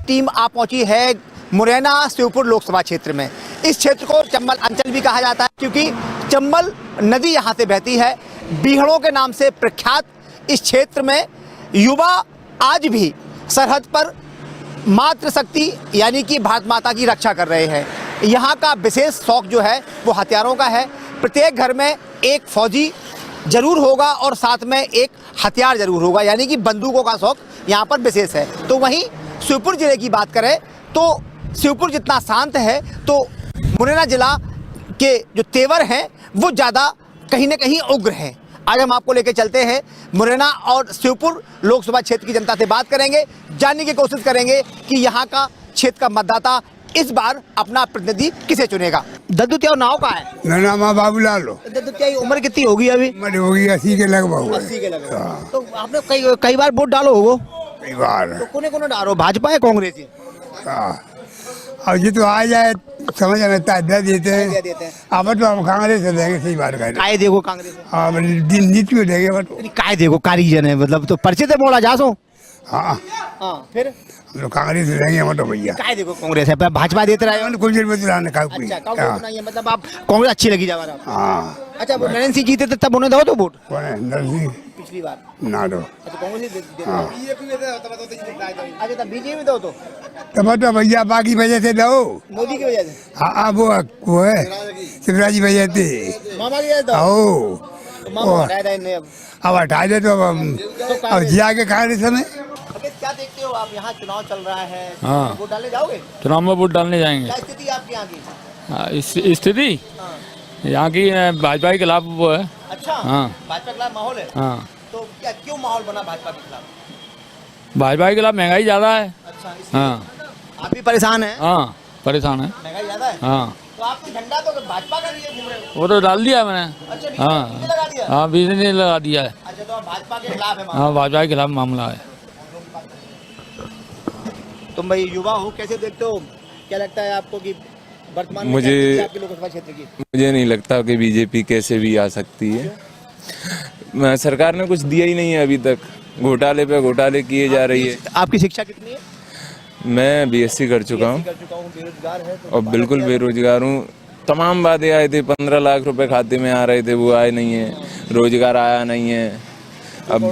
Team आ पहुंची है मुरैना शिवपुर लोकसभा क्षेत्र में। इस क्षेत्र को चंबल अंचल भी कहा जाता है क्योंकि चंबल नदी यहाँ से बहती है। बीहड़ों के नाम से प्रख्यात इस क्षेत्र में युवा आज भी सरहद पर मातृशक्ति यानी कि भारत माता की रक्षा कर रहे हैं। यहाँ का विशेष शौक जो है वो हथियारों का है। प्रत्येक घर में एक फौजी जरूर होगा और साथ में एक हथियार जरूर होगा, यानी कि बंदूकों का शौक यहाँ पर विशेष है। तो वहीं शिवपुर जिले की बात करें तो शिवपुर जितना शांत है तो मुरैना जिला के जो तेवर हैं वो ज़्यादा कहीं ना कहीं उग्र हैं। आज हम आपको लेकर चलते हैं मुरैना और शिवपुर लोकसभा क्षेत्र की जनता से बात करेंगे, जानने की कोशिश करेंगे कि यहाँ का क्षेत्र का मतदाता इस बार अपना प्रतिनिधि किसे चुनेगा। दद्दू क्या नाव का है? मेरा नाम है बाबूलाल। दद्दू क्या उम्र कितनी होगी अभी? उम्र होगी 80 के लगभग। 80 के लगभग। तो आपने कई बार वोट डालो होगो? कई बार। तो कोने डालो, भाजपा है कांग्रेस? अब ये तो आ जाए समझ में दे देते हैं। अब तो हम कांग्रेस से देंगे, सही बात करें। काय देखो कांग्रेस? हाँ दिन नीति में देंगे बट काय देखो कारीजन है मतलब तो पर्चे से मोड़ा जा सो। हाँ फिर हम लोग कांग्रेस से देंगे मतलब भैया। काय देखो कांग्रेस है, भाजपा देते रहे कुछ देर में लाने का अच्छा कांग्रेस नहीं है, मतलब आप कांग्रेस अच्छी लगी जा रहा। हाँ अच्छा वो नरेंद्र सिंह जीते थे तब उन्हें दो तो वोट? कौन है नरसिंह? पिछली बार ना दो। अच्छा कांग्रेस अच्छा तब बीजेपी दो तो तो भैया बाकी वजह से दो, मोदी की वजह से। हाँ वो है शिवराज जी वजह से मामा की वजह से मामा अब हटा दे तो अब जिया के कांग्रेस में। क्या देखते हो आप, यहाँ चुनाव चल रहा है? हाँ। वोट डालने जाओगे? चुनाव में वोट डालने जाएंगे। क्या स्थिति है आपके यहाँ की? स्थिति यहाँ की भाजपा के खिलाफ वो है। अच्छा हाँ भाजपा के खिलाफ माहौल है। हाँ तो क्या क्यों माहौल बना भाजपा के खिलाफ? भाजपा के खिलाफ महंगाई ज़्यादा है। अच्छा हाँ आप भी परेशान हैं? हाँ परेशान है। महंगाई ज्यादा है? हाँ तो आपको झंडा तो भाजपा का लिए घूम रहे हो? वो तो डाल दिया मैंने। अच्छा हाँ बीजेपी लगा दिया? हाँ बीजेपी ने लगा दिया है। अच्छा तो आप भाजपा के खिलाफ है? हाँ भाजपा के खिलाफ मामला है। तुम भाई युवा हो, कैसे देखते हो? क्या लगता है आपको कि वर्तमान में मुझे आपके लोकसभा क्षेत्र की? मुझे नहीं लगता कि बीजेपी कैसे भी आ सकती है। सरकार ने कुछ दिया ही नहीं है अभी तक, घोटाले पे घोटाले किए जा रही है। आपकी शिक्षा कितनी है? मैं बीएससी कर चुका हूँ बेरोजगार है तो और बिल्कुल बेरोजगार हूँ। तमाम वादे आए थे, 15 लाख रुपए खाते में आ रहे थे, वो आए नहीं है। रोजगार आया नहीं है। अब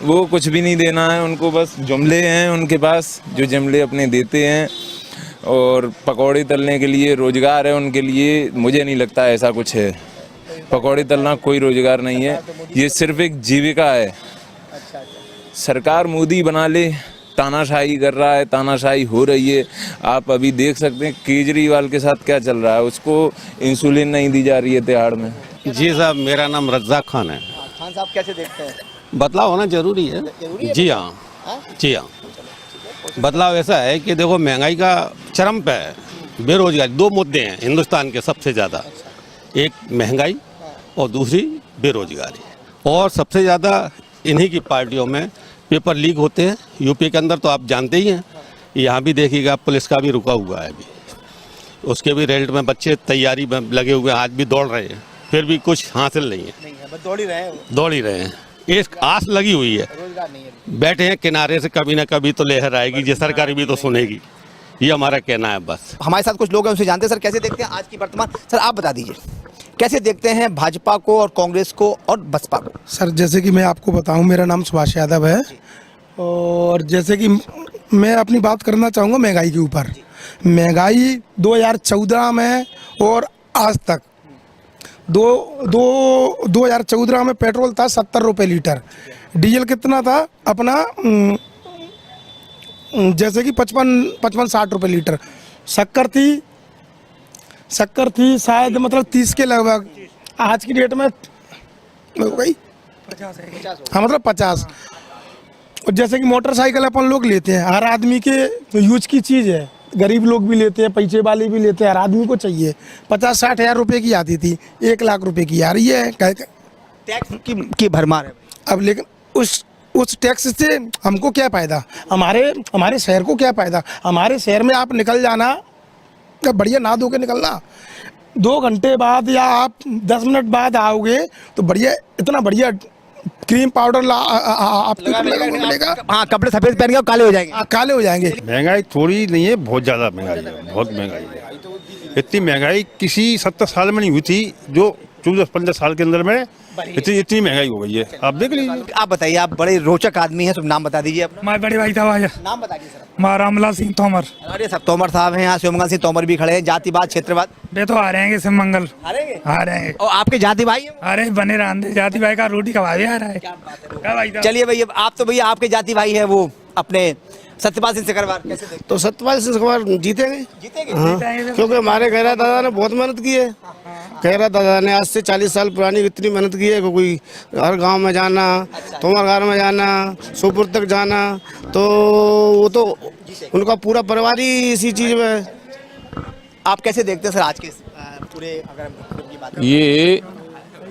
वो कुछ भी नहीं देना है उनको, बस जुमले हैं उनके पास जो जुमले अपने देते हैं। और पकौड़े तलने के लिए रोजगार है उनके लिए, मुझे नहीं लगता ऐसा कुछ है। पकौड़े तलना कोई रोजगार नहीं है, ये सिर्फ एक जीविका है। सरकार मोदी बना ले, तानाशाही कर रहा है, तानाशाही हो रही है। आप अभी देख सकते हैं केजरीवाल के साथ क्या चल रहा है, उसको इंसुलिन नहीं दी जा रही है तिहाड़ में। जी साहब, मेरा नाम रज्जाक खान है। खान साहब कैसे देखते हैं? बदलाव होना जरूरी है। जी हाँ, जी हाँ। बदलाव ऐसा है कि देखो महंगाई का चरम पे है, बेरोजगारी, दो मुद्दे हैं हिंदुस्तान के सबसे ज़्यादा, एक महंगाई और दूसरी बेरोजगारी। और सबसे ज़्यादा इन्हीं की पार्टियों में पेपर लीक होते हैं। यूपी के अंदर तो आप जानते ही हैं, यहाँ भी देखिएगा पुलिस का भी रुका हुआ है अभी, उसके भी रिजल्ट में बच्चे तैयारी में लगे हुए हैं, आज भी दौड़ रहे हैं, फिर भी कुछ हासिल नहीं है, बस दौड़ ही रहे हैं। एक आस लगी हुई है, रोजगार नहीं है। बैठे हैं किनारे से, कभी ना कभी तो लहर आएगी, ये सरकार भी तो सुनेगी, ये हमारा कहना है बस। हमारे साथ कुछ लोग हैं, उनसे जानते हैं। सर कैसे देखते हैं आज की वर्तमान, सर आप बता दीजिए कैसे देखते हैं भाजपा को और कांग्रेस को और बसपा को? सर जैसे कि मैं आपको बताऊं, मेरा नाम सुभाष यादव है और जैसे कि मैं अपनी बात करना चाहूँगा महंगाई के ऊपर। महंगाई 2014 में और आज तक 2014 में पेट्रोल था 70 रुपये लीटर, डीजल कितना था अपना जैसे कि 55-60 रुपये लीटर, शक्कर थी शायद मतलब 30 के लगभग, आज की डेट में हो गई 50। हाँ मतलब 50। और जैसे कि मोटरसाइकिल अपन लोग लेते हैं, हर आदमी के यूज की चीज़ है, गरीब लोग भी लेते हैं, पैसे वाले भी लेते हैं, हर आदमी को चाहिए। 50-60 हज़ार रुपये की आती थी, 1 लाख रुपए की आ रही है। टैक्स की भरमार है अब, लेकिन उस टैक्स से हमको क्या फ़ायदा, हमारे शहर को क्या फ़ायदा? हमारे शहर में आप निकल जाना, क्या बढ़िया नहा धो के निकलना, 2 घंटे बाद या आप 10 मिनट बाद आओगे तो बढ़िया, इतना बढ़िया क्रीम पाउडर आपको मिलेगा। हाँ, कपड़े सफेद पहन के आप काले हो जाएंगे। काले हो जाएंगे। महंगाई थोड़ी नहीं है, बहुत ज़्यादा महंगाई है, बहुत महंगाई है। इतनी महंगाई किसी 70 साल में नहीं हुई थी, जो 14-15 साल के अंदर में इतनी महंगाई हो गई है। आप देख लीजिए। आप बताइए, आप बड़े रोचक आदमी हैं, तो नाम बता दीजिए अपना। हमारे बड़े भाई था भाई, नाम बताइए सर। रामलाल सिंह तोमर। अरे सब तोमर साहब हैं यहाँ, शिवमंगल सिंह तोमर भी खड़े हैं। जातिवाद क्षेत्रवाद वे तो आ रहे हैं शिवमंगल, हारेंगे। आ रहे हैं। और आपके जाति भाई हैं? अरे बने रहने जाति भाई का रोटी कबाब आ रहा है। क्या भाई था? चलिए भैया, आप तो भैया आपके जाति भाई है वो अपने सत्यपाल सिंह सिकरवार, कैसे देखते तो सत्यपाल सिंह सिकरवार जीतेंगे। जीतेंगे? हाँ, क्योंकि हमारे खैरा दादा ने बहुत मेहनत की है। खैरा दादा ने आज से 40 साल पुरानी इतनी मेहनत की है कि कोई हर गांव में जाना, तोमरगार में जाना, सोपुर तक जाना, तो वो तो उनका पूरा परिवार ही इसी चीज में है। आप कैसे देखते हैं सर आज के पूरे, अगर हम की बात करें?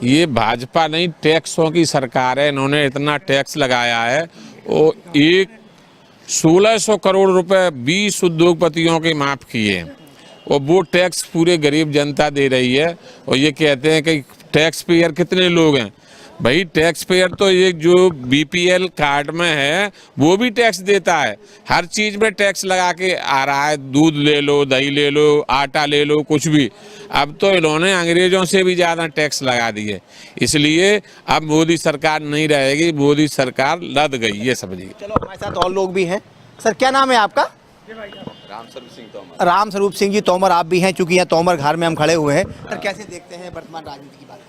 ये भाजपा नहीं, टैक्सों की सरकार है। इन्होंने इतना टैक्स लगाया है, वो 1600 करोड़ रुपए 20 उद्योगपतियों के माफ किए, और वो टैक्स पूरे गरीब जनता दे रही है। और ये कहते हैं कि टैक्स पेयर कितने लोग हैं। भाई टैक्स पेयर तो ये जो बीपीएल कार्ड में है वो भी टैक्स देता है, हर चीज में टैक्स लगा के आ रहा है। दूध ले लो, दही ले लो, आटा ले लो, कुछ भी। अब तो इन्होंने अंग्रेजों से भी ज्यादा टैक्स लगा दिए, इसलिए अब मोदी सरकार नहीं रहेगी, मोदी सरकार लद गई, ये समझिए। चलो हमारे साथ और लोग भी हैं। सर क्या नाम है आपका? राम स्वरूप सिंह जी तोमर आप भी हैं, चूंकि यहाँ तोमर घर में हम खड़े हुए हैं। सर कैसे देखते हैं वर्तमान राजनीति की बात करें?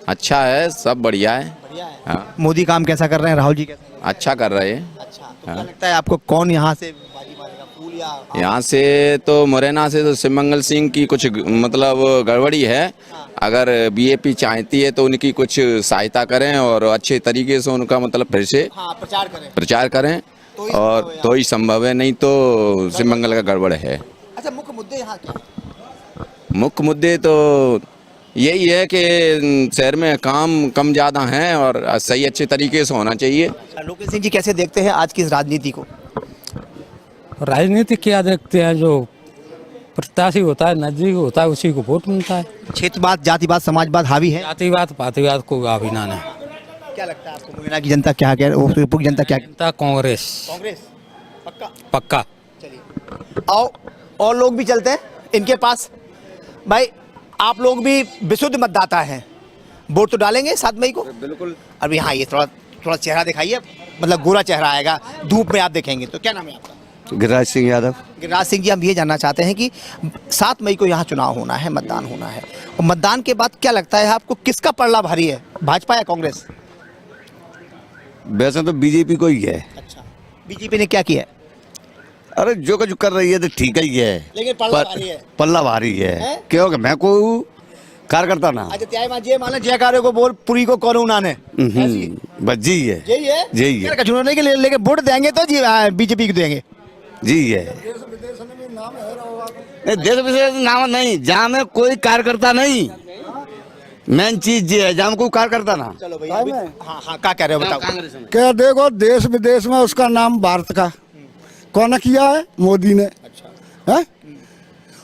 अच्छा है, सब बढ़िया है। बढ़िया है। हाँ। मोदी काम कैसा कर रहे हैं, राहुल जी कैसे कर रहे हैं? अच्छा कर रहे हैं। अच्छा, तो क्या लगता है आपको कौन यहाँ से बाजी मारेगा, फूल या यहाँ से तो मुरैना से तो शिवमंगल सिंह की कुछ मतलब गड़बड़ी है। अगर बीजेपी चाहती है तो उनकी कुछ सहायता करें और अच्छे तरीके से उनका मतलब फिर से प्रचार करें और तो ही संभव है, नहीं तो शिवमंगल का गड़बड़ है। अच्छा, मुख्य मुद्दे यहाँ क्या है? मुख्य मुद्दे तो यही है कि शहर में काम कम ज़्यादा हैं और सही अच्छे तरीके से होना चाहिए। लोकेश सिंह जी कैसे देखते हैं आज की इस राजनीति को? राजनीति क्या देखते हैं, जो प्रत्याशी होता है, नजदीक होता है, उसी को वोट मिलता है। क्षेत्रवाद, जातिवाद, समाजवाद हावी है। जातिवाद पातिवाद को हावी ना है। क्या लगता है आपको मुरैना की जनता क्या कह रही है, पूरी जनता क्या जनता कांग्रेस पक्का। चलिए आओ और लोग भी चलते हैं इनके पास। भाई आप लोग भी विशुद्ध मतदाता हैं, वोट तो डालेंगे 7 मई को? बिल्कुल। अभी हाँ, ये थोड़ा चेहरा दिखाइए, मतलब गोरा चेहरा आएगा, धूप में आप देखेंगे तो। क्या नाम है आपका? गिरिराज सिंह यादव। गिरिराज सिंह जी, हम ये जानना चाहते हैं कि 7 मई को यहाँ चुनाव होना है, मतदान होना है, और मतदान के बाद क्या लगता है आपको, किसका पलड़ा भारी है, भाजपा या कांग्रेस? वैसे तो बीजेपी को ही है। अच्छा, बीजेपी ने क्या किया है? अरे जो कुछ कर रही है तो ठीक ही है, लेकिन पलड़ा भारी है। पल्ला भारी है, क्योंकि मैं को कार्यकर्ता ना। अच्छा, त्याय मां जे माने जयकारे को बोल पूरी को करो उन्होंने बस जी है, यही है, यही है। चुनाव के लिए लेके वोट देंगे तो जी बीजेपी को देंगे जी है। देश विदेश में नाम नहीं, जहाँ में कोई कार्यकर्ता नहीं, मेन चीज ये है जहाँ में कोई कार्यकर्ता ना। चलो भैया, हाँ हाँ, क्या कह रहे हो बताओ। क्या देखो, देश विदेश में उसका नाम भारत का कौन किया है? मोदी ने। अच्छा है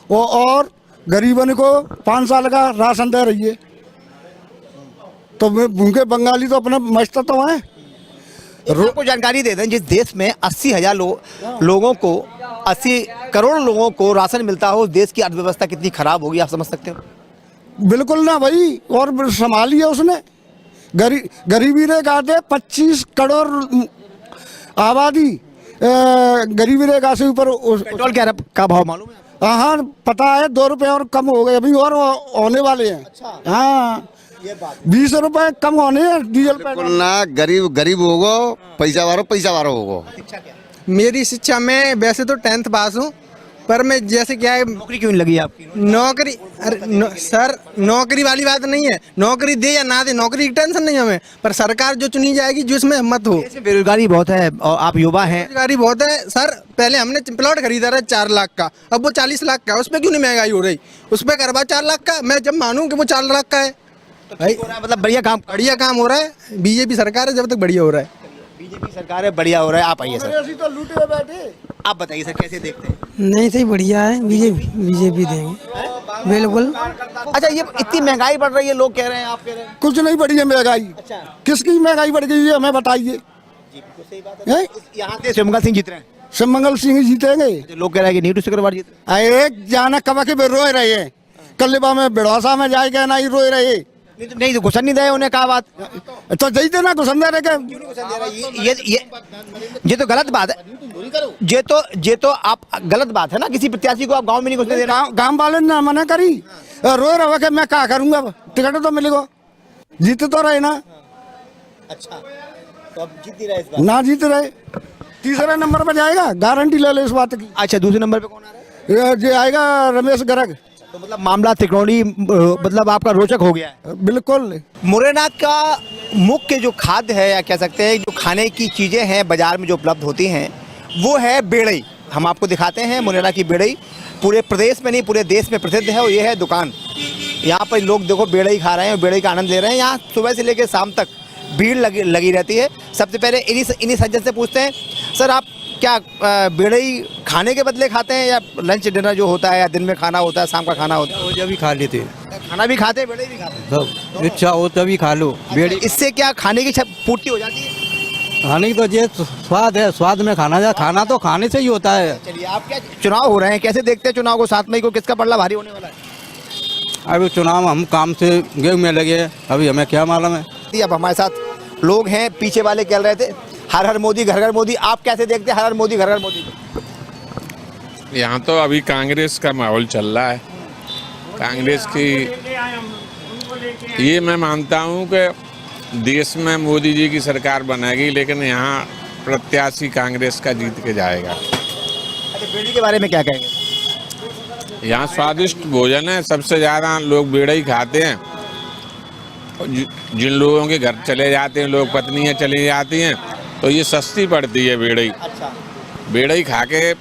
वो, और गरीबन को 5 साल का राशन दे रही है, तो भूखे बंगाली तो अपने मस्त तो हैं। आपको जानकारी दे दें, जिस देश में 80,000 लोगों को, 80 करोड़ लोगों को राशन मिलता हो, उस देश की अर्थव्यवस्था कितनी खराब होगी आप समझ सकते हो? बिल्कुल ना भाई, और संभाली है उसने। गरीबी रेखा से 25 करोड़ आबादी गरीबी रेखा से ऊपर। पेट्रोल का भाव मालूम है? हाँ पता है, 2 रुपए और कम हो गए, अभी और होने वाले हैं। अच्छा। हाँ 20 रुपए कम होने हैं डीजल पे ना। गरीब होगो, पैसा वारो होगो। मेरी शिक्षा में वैसे तो 10th पास हूँ, पर मैं जैसे क्या है, नौकरी क्यों नहीं लगी आपकी? नौकरी, अरे सर नौकरी वाली बात नहीं है, नौकरी दे या ना दे, नौकरी की टेंशन नहीं हमें, पर सरकार जो चुनी जाएगी जिसमें हिम्मत हो। बेरोजगारी बहुत है और आप युवा हैं। बेरोजगारी बहुत है सर। पहले हमने प्लॉट खरीदा रहा 4 लाख का, अब वो 40 लाख का, उस पर क्यों नहीं महंगाई हो रही? उस पर करवा 4 लाख का, मैं जब मानूं कि वो 4 लाख का है तो भाई, मतलब बढ़िया काम हो रहा है। बीजेपी सरकार है जब तक बढ़िया हो रहा है। बीजेपी सरकार है, बढ़िया हो रहा है। आप आइए सर, तो लूटे बैठे। आप बताइए सर कैसे देखते हैं? नहीं सही बढ़िया है, बीजेपी देंगे। बिल्कुल। अच्छा, ये इतनी महंगाई बढ़ रही है, लोग कह रहे हैं, आप कह रहे हैं। कुछ नहीं बढ़ी है महंगाई। अच्छा, किसकी महंगाई बढ़ गई है हमें बताइए। हैं? यहाँ से शिवमंगल सिंह जीत रहे हैं। शिवमंगल सिंह ही जीतेंगे। लोग कह रहे हैं कि नीटू सिकरवार जीत रहे हैं। एक जाना कब के रोए रहे हैं, कल्लेबा में बिड़ौसा में जाएगा ना ही रोए रहे। नहीं तो घुसन नहीं दे, उन्हें कहा बात तो जई देना घुसन दे रहे ये तो गलत बात है। ये तो आप गलत बात है ना, किसी प्रत्याशी को आप गांव में नहीं घुसने दे रहे। गांव वाले ने मना करी, रोए रहे कि मैं क्या करूंगा, टिकट तो मिलेगा, जीत तो रहे ना। अच्छा, तो अब जीत नहीं रहे इस बार। ना जीत रहे, तीसरे नंबर पर जाएगा, गारंटी ले लो इस बात की। अच्छा, दूसरे नंबर पे कौन आ रहा है? ये आएगा रमेश गर्ग। तो मतलब मामला त्रिकोणी मतलब आपका रोचक हो गया है। बिल्कुल। मुरैना का मुख्य जो खाद्य है, या कह सकते हैं जो खाने की चीज़ें हैं बाजार में जो उपलब्ध होती हैं, वो है बेड़ई। हम आपको दिखाते हैं मुरैना की बेड़ई। पूरे प्रदेश में नहीं, पूरे देश में प्रसिद्ध है, और ये है दुकान। यहाँ पर लोग देखो बेड़ई खा रहे हैं, बेड़ई का आनंद ले रहे हैं। यहाँ सुबह से लेकर शाम तक भीड़ लगी रहती है। सबसे पहले इन्हीं सज्जन से पूछते हैं, सर आप क्या बेड़ई खाने के बदले खाते हैं, या लंच डिनर जो होता है, या दिन में खाना होता है, शाम का खाना होता है? वो जब भी खा लेते, खाना भी खाते हैं, बेड़ई भी खाते हैं। सब इच्छा हो तभी खा लो बेड़ी। इससे क्या खाने की पूर्ति हो जाती है? खाने की तो ये स्वाद है, स्वाद में खाना तो खाने से ही होता है। चलिए, आप क्या चुनाव हो रहे हैं, कैसे देखते हैं चुनाव को? 7 मई को किसका पलड़ा भारी होने वाला है? अभी चुनाव हम काम से गेहूं में लगे, अभी हमें क्या मालूम है। अब हमारे साथ लोग हैं, पीछे वाले कह रहे थे हर हर मोदी घर घर मोदी। आप कैसे देखते हैं हर हर मोदी घर घर मोदी को? यहाँ तो अभी कांग्रेस का माहौल चल रहा है। कांग्रेस की ये मैं मानता हूँ कि देश में मोदी जी की सरकार बनेगी, लेकिन यहाँ प्रत्याशी कांग्रेस का जीत के जाएगा। अच्छा, बेड़ी के बारे में क्या कहेंगे? यहाँ स्वादिष्ट भोजन है, सबसे ज़्यादा लोग बेड़ा ही खाते हैं। जिन लोगों के घर चले जाते हैं लोग, पत्नियाँ चली जाती हैं, तो ये सस्ती पड़ती है बेड़ई। अच्छा, बेड़ई खा के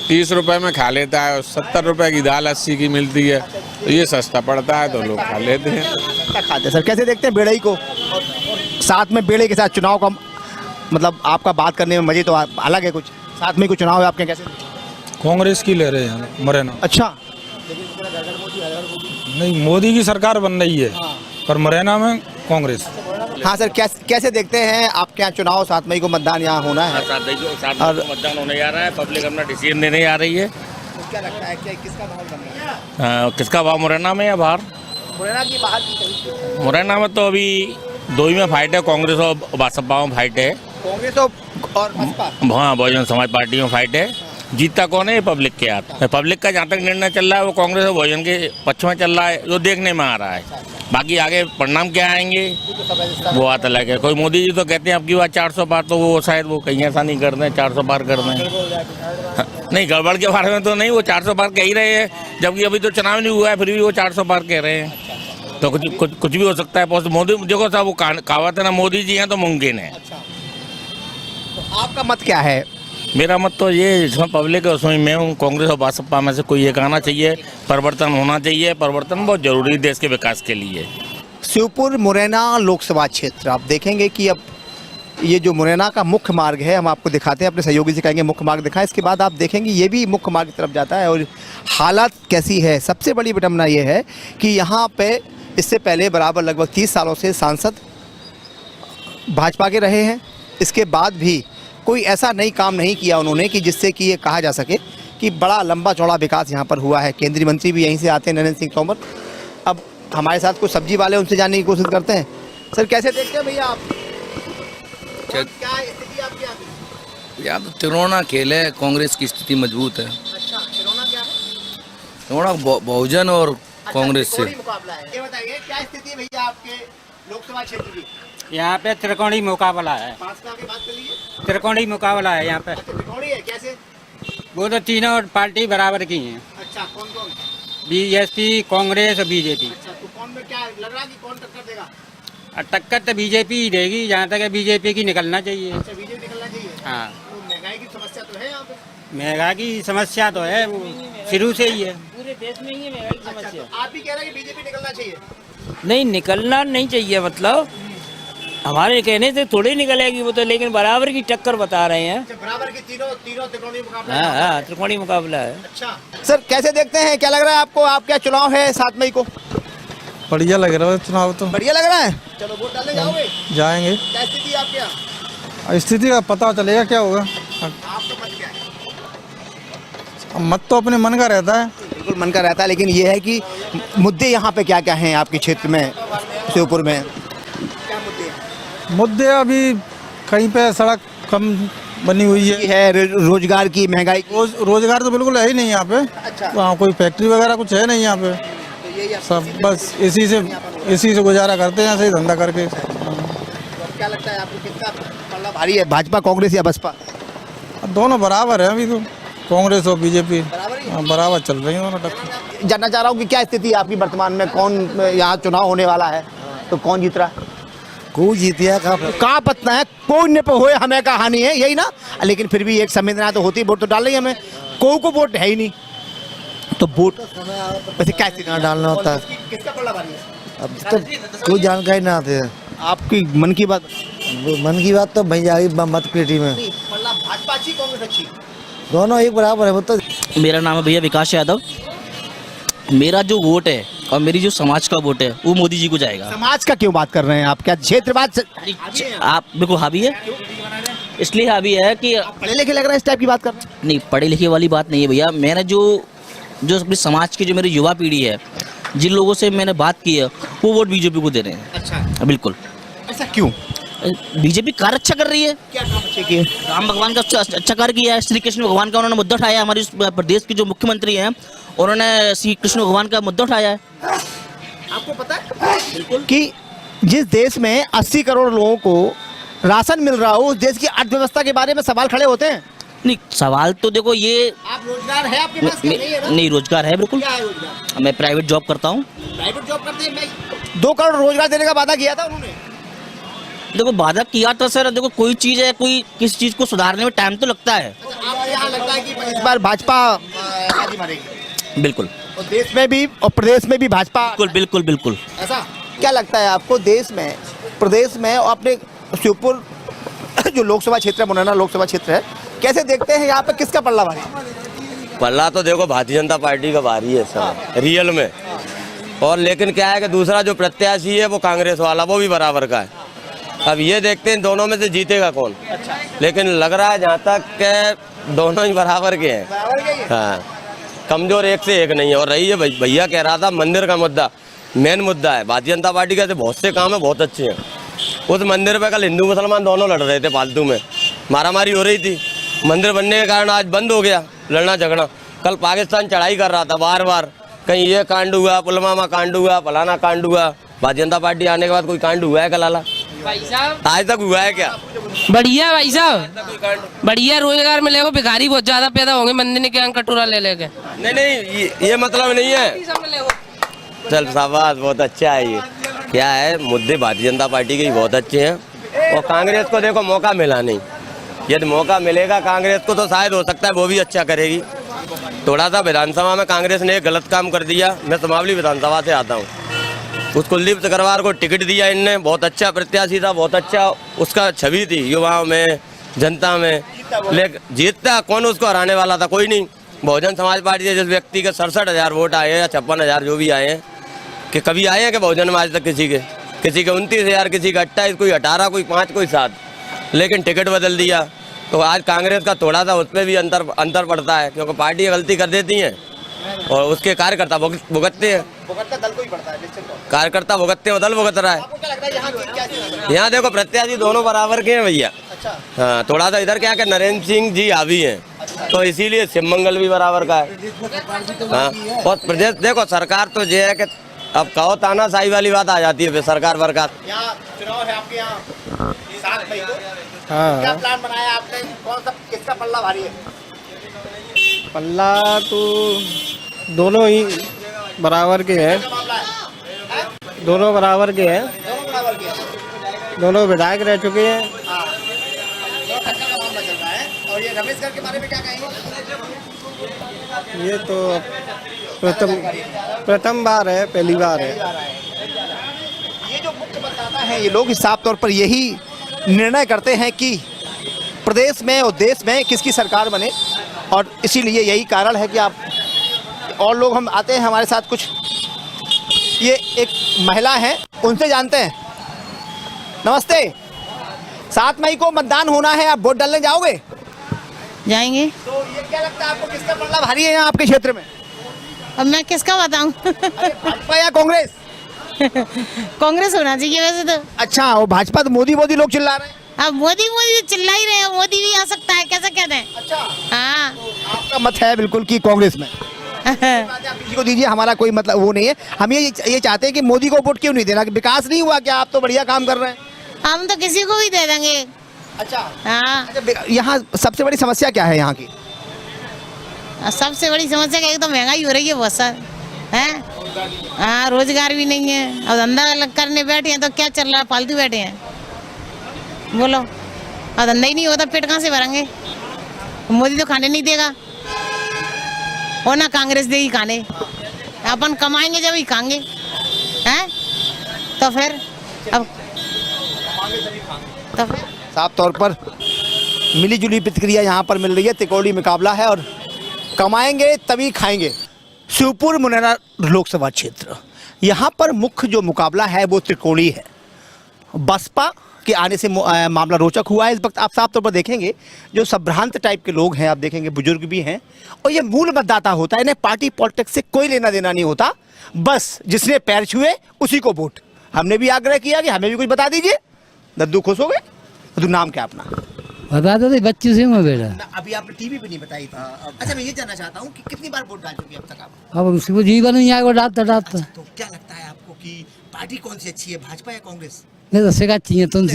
30 रुपए में खा लेता है, और 70 रुपए की दाल 80 की मिलती है, तो ये सस्ता पड़ता है तो लोग खा लेते हैं। क्या खाते हैं सर? कैसे देखते हैं बेड़ई को? साथ में बेड़ई के साथ चुनाव का मतलब आपका बात करने में मजे तो अलग है। कुछ साथ में कुछ चुनाव है आपके, कैसे? कांग्रेस की ले रहे हैं मुरैना। अच्छा, नहीं, मोदी की सरकार बन रही है, पर मुरैना में कांग्रेस। हाँ सर, कैसे देखते हैं आपके यहाँ चुनाव? 7 मई को मतदान यहाँ होना है। 7 मई को मतदान होने जा रहा है, पब्लिक अपना डिसीजन देने जा रही है। क्या लगता है किसका माहौल बन रहा है? किसका भाव मुरैना में या बाहर? मुरैना की बाहर की? मुरैना में तो अभी दो ही में फाइट है, कांग्रेस और बसपा में फाइट है। कांग्रेस और बसपा? हाँ, बहुजन समाज पार्टी में फाइट है। जीतता कौन है? ये पब्लिक के हाथ। पब्लिक का जहाँ तक निर्णय चल रहा है वो कांग्रेस और बहुजन के पक्ष में चल रहा है, जो देखने में आ रहा है। बाकी आगे परिणाम क्या आएंगे वो आता अलग है। कोई मोदी जी तो कहते हैं अब की बात 400 पार, तो वो शायद वो कहीं ऐसा नहीं कर दें 400 पार कर दें। नहीं, गड़बड़ के बारे में तो नहीं, वो 400 पार कह ही रहे हैं, जबकि अभी तो चुनाव नहीं हुआ है, फिर भी वो 400 पार कह रहे हैं। तो कुछ भी हो सकता है। मोदी देखो साहब, वो कहावत है ना, मोदी जी हैं तो मुमकिन है। तो आपका मत क्या है? मेरा मत तो ये, जिसमें पब्लिक है उसमें मैं हूँ। कांग्रेस और बसपा में से कोई एक आना चाहिए, परिवर्तन होना चाहिए। परिवर्तन बहुत जरूरी है देश के विकास के लिए। शिवपुर मुरैना लोकसभा क्षेत्र, आप देखेंगे कि अब ये जो मुरैना का मुख्य मार्ग है, हम आपको दिखाते हैं, अपने सहयोगी से कहेंगे मुख्य मार्ग दिखाएं। इसके बाद आप देखेंगे ये भी मुख्य मार्ग की तरफ जाता है, और हालात कैसी है। सबसे बड़ी विडंबना ये है कि यहाँ पे इससे पहले बराबर लगभग 30 सालों से सांसद भाजपा के रहे हैं। इसके बाद भी कोई ऐसा नई काम नहीं किया उन्होंने कि जिससे कि ये कहा जा सके कि बड़ा लंबा चौड़ा विकास यहाँ पर हुआ है। केंद्रीय मंत्री भी यहीं से आते हैं, नरेंद्र सिंह तोमर। अब हमारे साथ कुछ सब्जी वाले, उनसे जानने की कोशिश करते हैं। सर कैसे देखते हैं भैया आप? क्या स्थिति आपकी यहाँ की? यहाँ तो तिरोना खेल है, कांग्रेस की स्थिति मजबूत है। अच्छा, तिरोना क्या है? तिरोना बहुजन और कांग्रेस से मुकाबला है। ये बताइए क्या स्थिति है भैया आपके लोकसभा क्षेत्र की? यहाँ पे त्रिकोणी मुकाबला है। पास का आगे बात कर लीजिए। त्रिकोणी मुकाबला है यहाँ पे। त्रिकोणी है, कैसे? वो तो तीनों पार्टी बराबर की हैं। अच्छा, कौन कौन? बीएसपी, कांग्रेस और बीजेपी। अच्छा, तो कौन में क्या लग रहा है कि कौन टक्कर देगा? टक्कर तो बीजेपी ही देगी, जहाँ तक है बीजेपी की निकलना चाहिए। अच्छा, बीजेपी निकलना चाहिए। हाँ, तो महंगाई की समस्या तो है यहाँ पे? महंगाई की समस्या तो है, वो शुरू से ही है। पूरे देश में ही है महंगाई की समस्या। तो आप भी कह रहे हैं कि बीजेपी निकलना चाहिए? नहीं, निकलना नहीं चाहिए, मतलब हमारे कहने से थोड़ी निकलेगी वो तो, लेकिन बराबर की टक्कर बता रहे हैं। बराबर की तीनों त्रिकोणीय मुकाबला। हाँ, त्रिकोणीय मुकाबला है। अच्छा सर, कैसे देखते हैं, क्या लग रहा है आपको? आपका चुनाव है 7 मई को। बढ़िया लग रहा है चुनाव तो। बढ़िया लग रहा है। चलो वोट डालने जाओगे? जाएंगे। क्या स्थिति है आपके यहाँ? स्थिति का पता चलेगा क्या होगा। आपका मत क्या है? मत तो अपने मन का रहता है। बिल्कुल मन का रहता है, लेकिन ये है कि मुद्दे यहाँ पे क्या क्या हैं आपके क्षेत्र में, श्योपुर में? क्या मुद्दे हैं? मुद्दे अभी कहीं पे सड़क कम बनी हुई है, रोजगार की, महंगाई की। रोजगार तो बिल्कुल है ही नहीं यहाँ पे। अच्छा। वहाँ कोई फैक्ट्री वगैरह कुछ है नहीं यहाँ पे। सब बस इसी से गुजारा करते हैं, ऐसे ही धंधा करके। क्या लगता है आपको, कितना पल्ला भारी है, भाजपा, कांग्रेस या बसपा? दोनों बराबर है अभी तो, कांग्रेस और बीजेपी बराबर चल रही है दोनों टक्कर। जानना चाह रहा हूँ कि क्या स्थिति है आपकी वर्तमान में, कौन यहाँ चुनाव होने वाला है तो कौन जीत रहा है? कोई जीतिया कहाँ पतना है, कोई ने पे होए हमें कहानी है यही ना, लेकिन फिर भी एक संवेदना तो होती है, वोट तो डाल रही है हमें, को वोट है ही नहीं तो वोट वैसे क्या स्थिति डालना होता है। किसका पल्ला भारी है? अब तो कोई जानकारी ना आती है। आपकी मन की बात? मन की बात तो भैया मत पेटी में पल्ला भाजपा अच्छी, कांग्रेस अच्छी? दोनों एक बराबर है वो तो। मेरा नाम है भैया विकास यादव। मेरा जो वोट है और मेरी जो समाज का वोट है वो मोदी जी को जाएगा। समाज का क्यों बात कर रहे हैं आप, क्या क्षेत्रवाद आप बिल्कुल हावी है, इसलिए हावी है कि पढ़े लिखे लग रहा है, इस टाइप की बात कर रहे हैं? नहीं, पढ़े लिखे वाली बात नहीं है भैया। मैंने जो अपने समाज की, जो मेरी युवा पीढ़ी है, जिन लोगों से मैंने बात की है, वो वोट बीजेपी को दे रहे हैं। अच्छा, बिल्कुल। ऐसा क्यों? बीजेपी कार्य अच्छा कर रही है। क्या काम अच्छे किए? राम भगवान का अच्छा कार्य किया है, श्री कृष्ण भगवान का उन्होंने मुद्दा उठाया। हमारे प्रदेश के जो मुख्यमंत्री हैं उन्होंने श्री कृष्ण भगवान का मुद्दा उठाया है। आपको पता है बिल्कुल कि जिस देश में 80 करोड़ लोगों को राशन मिल रहा हो, उस देश की अर्थव्यवस्था के बारे में सवाल खड़े होते हैं। नहीं, सवाल तो देखो ये, आप रोजगार है आपके पास? नहीं है ना? नहीं, रोजगार है बिल्कुल। क्या है रोजगार? मैं प्राइवेट जॉब करता हूँ। प्राइवेट जॉब करते हैं? मैं 2 करोड़ रोजगार देने का वादा किया था उन्होंने। देखो वादा किया था सर, देखो कोई चीज़ है, कोई किसी चीज़ को सुधारने में टाइम तो लगता है। आपको यहाँ लगता है कि इस बार भाजपा बाजी मारेगी? बिल्कुल। और देश में भी और प्रदेश में भी भाजपा? बिल्कुल बिल्कुल बिल्कुल। ऐसा क्या लगता है आपको, देश में, प्रदेश में और अपने श्योपुर जो लोकसभा क्षेत्र है, मुरैना लोकसभा क्षेत्र है, कैसे देखते हैं यहाँ पे किसका पल्ला भारी? पल्ला तो देखो भारतीय जनता पार्टी का भारी है सर, रियल में। और लेकिन क्या है कि दूसरा जो प्रत्याशी है वो कांग्रेस वाला, वो भी बराबर का है। अब ये देखते हैं दोनों में से जीतेगा कौन। लेकिन लग रहा है जहाँ तक के दोनों ही बराबर के हैं। हाँ, कमजोर एक से एक नहीं है। और रही है भैया कह रहा था मंदिर का मुद्दा, मेन मुद्दा है। भारतीय जनता पार्टी के बहुत से काम है, बहुत अच्छे हैं। उस मंदिर पे कल हिंदू मुसलमान दोनों लड़ रहे थे, फालतू में मारामारी हो रही थी। मंदिर बनने के कारण आज बंद हो गया लड़ना झगड़ा। कल पाकिस्तान चढ़ाई कर रहा था बार बार, कहीं ये कांड हुआ, पुलवामा कांड हुआ, फलाना कांड हुआ। भारतीय जनता पार्टी आने के बाद कोई कांड हुआ है कलाला? भाई साहब आज तक हुआ है क्या? बढ़िया भाई साहब, बढ़िया रोजगार मिलेगा। भिखारी बहुत ज्यादा पैदा होंगे मंदिर के यहाँ कटोरा ले लेके। नहीं, ये मतलब नहीं है। चल शाबाश, बहुत अच्छा है। ये क्या है, मुद्दे भारतीय जनता पार्टी के ही बहुत अच्छे हैं। और कांग्रेस को देखो मौका मिला नहीं, यदि मौका मिलेगा कांग्रेस को तो शायद हो सकता है वो भी अच्छा करेगी। थोड़ा सा विधानसभा में कांग्रेस ने एक गलत काम कर दिया। मैं समावली विधानसभा से आता हूँ। उस कुलदीप सिकरवार को टिकट दिया इनने, बहुत अच्छा प्रत्याशी था, बहुत अच्छा उसका छवि थी युवाओं में, जनता में। लेकिन जीतता कौन, उसको हराने वाला था कोई नहीं। बहुजन समाज पार्टी से जिस व्यक्ति के 67,000 वोट आए हैं या 56,000 जो भी आए हैं, कि कभी आए हैं कि बहुजन में आज तक किसी के 29,000, किसी का 28, कोई 18, कोई 5, कोई 7, लेकिन टिकट बदल दिया। तो आज कांग्रेस का थोड़ा सा उस पर भी अंतर पड़ता है, क्योंकि पार्टी गलती कर देती हैं और उसके कार्यकर्ता भुगतते हैं। दल को ही पड़ता है, निश्चित तौर कार्यकर्ता भुगतते हैं, दल भुगत रहा है। आपको क्या लगता है यहाँ की क्या चीज़ है? यहाँ देखो प्रत्याशी दोनों बराबर के हैं भैया। अच्छा। हाँ, थोड़ा सा इधर क्या कि नरेंद्र सिंह जी हावी हैं, तो इसीलिए शिवमंगल भी बराबर का है। हाँ, और प्रदेश देखो सरकार तो ये है कि अब कहो तानाशाही वाली बात आ जाती है फिर सरकार बरकार। यहाँ चुनाव है आपके यहाँ 7 मई को। हाँ। क्या प्लान बनाया आपने, कौन सा किसका पल्ला भारी है? पल्ला तो दोनों ही बराबर के हैं, दोनों बराबर के हैं, दोनों बराबर के हैं। दोनों विधायक रह चुके हैं। हाँ, बहुत अच्छा का मामला चल रहा है। और ये रमेश कर के बारे में क्या कहेंगे? ये तो प्रथम बार है, पहली बार है। ये जो मुख्य मतदाता हैं ये लोग साफ तौर पर यही निर्णय करते हैं कि प्रदेश में और देश में किसकी सरकार बने, और इसीलिए यही कारण है कि आप और लोग हम आते हैं हमारे साथ। कुछ ये एक महिला है, उनसे जानते हैं। नमस्ते, 7 मई को मतदान होना है, आप वोट डालने जाओगे? जाएंगे। तो ये क्या लगता है आपको, किसका पलड़ा भारी है यहाँ आपके क्षेत्र में? अब मैं किसका बताऊं? भाजपा या कांग्रेस? कांग्रेस होना चाहिए वैसे तो। अच्छा, वो भाजपा तो मोदी मोदी लोग चिल्ला रहे हैं। अब मोदी मोदी चिल्ला ही रहे हैं, मोदी भी आ सकता है, कैसे कहते हैं? अच्छा, हाँ। तो आपका मत है बिल्कुल कि कांग्रेस में? आप किसी को दीजिए, हमारा कोई मतलब वो नहीं है। हम ये चाहते हैं कि मोदी को वोट क्यों नहीं देना, कि विकास नहीं हुआ क्या? आप तो बढ़िया काम कर रहे हैं। हम तो किसी को भी दे देंगे। अच्छा, हाँ। यहाँ सबसे बड़ी समस्या क्या है यहाँ की? सबसे बड़ी समस्या क्या, एक तो महंगाई हो रही है बहुत सारी है। हाँ, रोजगार भी नहीं है, और धंधा करने बैठे हैं तो क्या चल रहा है, फालतू बैठे हैं। बोलो, और धंधा ही नहीं होता, पेट कहाँ से भरेंगे? मोदी तो खाने नहीं देगा, और ना कांग्रेस देगी खाने। अपन कमाएंगे जब ही खाएंगे, हैं? तो फिर अब साफ तौर पर मिलीजुली प्रतिक्रिया यहाँ पर मिल रही है। त्रिकोणीय मुकाबला है और कमाएंगे तभी खाएंगे। शिवपुर मुरैना लोकसभा क्षेत्र, यहाँ पर मुख्य जो मुकाबला है वो त्रिकोणीय है। बसपा के आने से मामला रोचक हुआ है। इस वक्त आप साफ तौर पर देखेंगे जो संभ्रांत टाइप के लोग हैं, आप देखेंगे बुजुर्ग भी हैं, और ये मूल मतदाता होता है। इन्हें पार्टी पॉलिटिक्स से कोई लेना देना नहीं होता, बस जिसने पैर छुए उसी को वोट। हमने भी आग्रह किया कि हमें भी कुछ बता दीजिए। दद्दू खुश हो गए। दद्दू, नाम क्या अपना? बता दो, बच्ची सिंह में बेटा। अभी आपने टीवी पे नहीं बताई थी। अच्छा, मैं ये जानना चाहता हूँ कि कितनी बार वोट डाल चुके अब तक आप? अब उसको जीवन नहीं आएगा डालता। तो क्या लगता है आपको कि पार्टी कौन सी अच्छी है, भाजपा या कांग्रेस? नहीं तो सिखा चाहिए तुम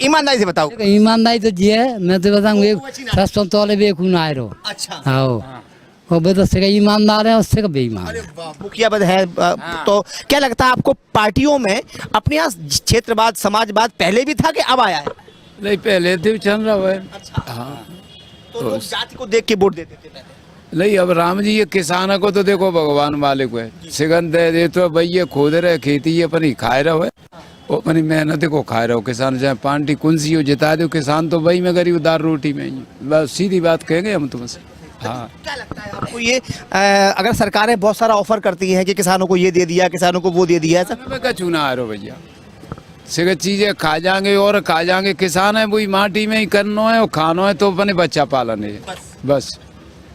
ईमानदारी से बताओ। ईमानदारी तो जी है, मैं तो बताऊँ सस्तों तौले बेकून आए रहो। अच्छा, आओ वो बदस्से का ईमानदार है, उससे का बेईमान। अरे वाह, मुखिया बद है। तो क्या लगता है आपको, पार्टियों में अपने यहाँ क्षेत्रवाद समाजवाद पहले भी था कि अब आया है? नहीं, पहले तो चल रहा है। अच्छा, हाँ। तो लोग जाति को देख के वोट देते थे पहले। नहीं, अब राम जी ये किसानों को तो देखो भगवान मालिक है, सिगन दे दे तो भाई ये खोद रहे खेती, ये अपनी खाए रहो है, वो अपनी मेहनत को खाए रहो। किसान चाहे पार्टी कौन सी हो, जिता दो, किसान तो वही में गरीब दार रोटी में ही। बस सीधी बात कहेंगे हम तुमसे। हाँ, क्या लगता है आपको ये अगर सरकारें बहुत सारा ऑफर करती हैं कि किसानों को ये दे दिया, किसानों को वो दे दिया, ऐसा क्या चुना आ रहा भैया? सिगत चीजें खा जाएंगे और खा जाएंगे। किसान है वही माटी में ही करना है और खाना है, तो अपने बच्चा पालन है बस।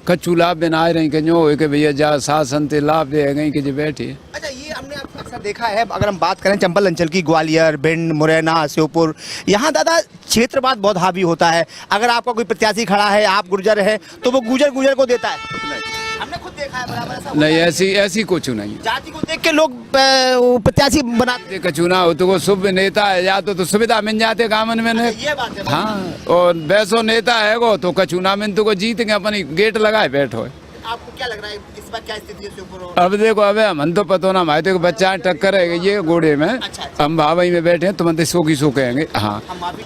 कच्चू लाभ बनाए रहे कि भैया जा शासन ते लाभ दे गई कि बैठे। अच्छा, ये हमने अक्सर देखा है, अगर हम बात करें चंबल अंचल की, ग्वालियर, भिंड, मुरैना, श्योपुर, यहाँ दादा क्षेत्रवाद बहुत हावी होता है। अगर आपका कोई प्रत्याशी खड़ा है, आप गुर्जर है, तो वो गुर्जर को देता है। हमने खुद देखा है बराबर ऐसा। नहीं, ऐसी कुछ नहीं। जाति को देख के लोग प्रत्याशी बनाते। कचुना हो तो वो शुभ नेता है, या तो सुविधा मिल जाते गामन में। ये बात है। हाँ, और वैसो नेता है वो तो कचुना में तो जीत के अपनी गेट लगाए बैठो। आपको क्या लग रहा है इस बार क्या स्थिति है? अब देखो, अब हम तो पता ना, हमारे तो बच्चा टक्कर है ये घोड़े में। अच्छा। हम भाई में बैठे हैं, तुम सो की सो कहेंगे। हाँ,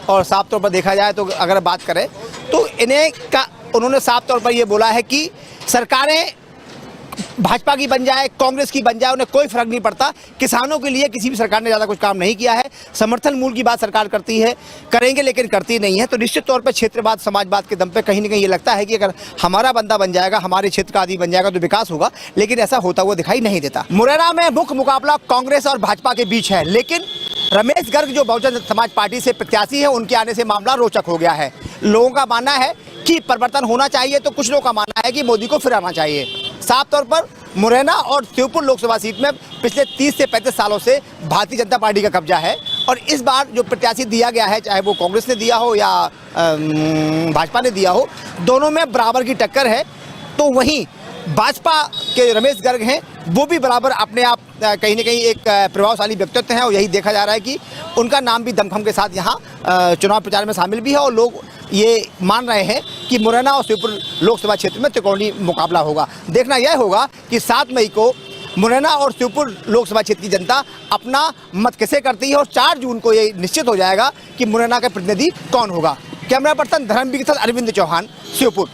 और साफ तौर पर देखा जाए तो अगर बात करें तो उन्होंने साफ तौर पर ये बोला है कि सरकारें भाजपा की बन जाए, कांग्रेस की बन जाए, उन्हें कोई फर्क नहीं पड़ता। किसानों के लिए किसी भी सरकार ने ज़्यादा कुछ काम नहीं किया है। समर्थन मूल्य की बात सरकार करती है, करेंगे, लेकिन करती नहीं है। तो निश्चित तौर पर क्षेत्रवाद समाजवाद के दम पे कहीं ना कहीं ये लगता है कि अगर हमारा बंदा बन जाएगा, हमारे क्षेत्र का आदमी बन जाएगा तो विकास होगा, लेकिन ऐसा होता हुआ दिखाई नहीं देता। मुरैना में मुख्य मुकाबला कांग्रेस और भाजपा के बीच है, लेकिन रमेश गर्ग जो बहुजन समाज पार्टी से प्रत्याशी है, उनके आने से मामला रोचक हो गया है। लोगों का मानना है कि परिवर्तन होना चाहिए, तो कुछ लोगों का मानना है कि मोदी को फिर आना चाहिए। साफ तौर पर मुरैना और श्योपुर लोकसभा सीट में पिछले 30 से 35 सालों से भारतीय जनता पार्टी का कब्जा है, और इस बार जो प्रत्याशी दिया गया है, चाहे वो कांग्रेस ने दिया हो या भाजपा ने दिया हो, दोनों में बराबर की टक्कर है। तो वहीं भाजपा के रमेश गर्ग हैं, वो भी बराबर अपने आप कहीं ना कहीं एक प्रभावशाली व्यक्तित्व हैं, और यही देखा जा रहा है कि उनका नाम भी दमखम के साथ यहाँ चुनाव प्रचार में शामिल भी है। और लोग ये मान रहे हैं कि मुरैना और श्योपुर लोकसभा क्षेत्र में त्रिकोणीय मुकाबला होगा। देखना यह होगा कि 7 मई को मुरैना और श्योपुर लोकसभा क्षेत्र की जनता अपना मत किसे करती है, और 4 जून को ये निश्चित हो जाएगा कि मुरैना का प्रतिनिधि कौन होगा। कैमरा पर्सन धर्मवीर के साथ अरविंद चौहान, श्योपुर।